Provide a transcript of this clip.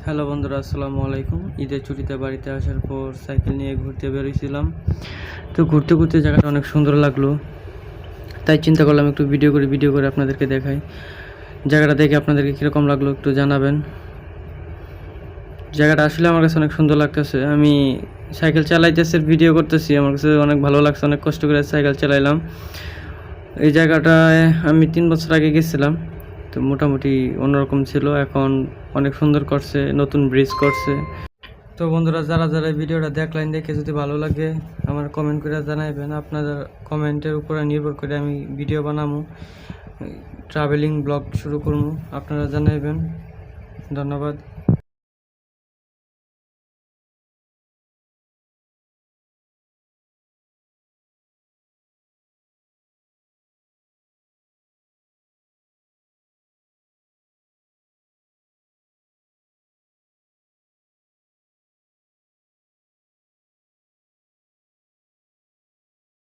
Hello বন্ধুরা, আসসালামু আলাইকুম। ঈদের ছুটিতে বাড়িতে আসার পর সাইকেল নিয়ে ঘুরতে বেরিয়েছিলাম। তো ঘুরতে ঘুরতে জায়গাটা অনেক সুন্দর লাগলো, তাই চিন্তা করলাম একটু ভিডিও করে আপনাদেরকে দেখাই। জায়গাটা দেখে আপনাদেরকে কীরকম লাগলো একটু জানাবেন। জায়গাটা আসলে আমার কাছে অনেক সুন্দর লাগতেছে। আমি সাইকেল চালাইতেছি, ভিডিও করতেছি, আমার কাছে অনেক ভালো লাগছে। অনেক কষ্ট করে সাইকেল চালাইলাম। এই জায়গাটায় আমি 3 বছর আগে গেছিলাম, তো মোটামুটি অন্যরকম ছিল। এখন অনেক সুন্দর করছে, নতুন ব্রিজ করছে। তো বন্ধুরা, যারা যারা এই ভিডিওটা দেখলেন, দেখে যদি ভালো লাগে আমার কমেন্ট করে জানাইবেন। আপনাদের কমেন্টের উপরে নির্ভর করে আমি ভিডিও বানাবো, ট্রাভেলিং ব্লগ শুরু করবো। আপনারা জানাইবেন। ধন্যবাদ।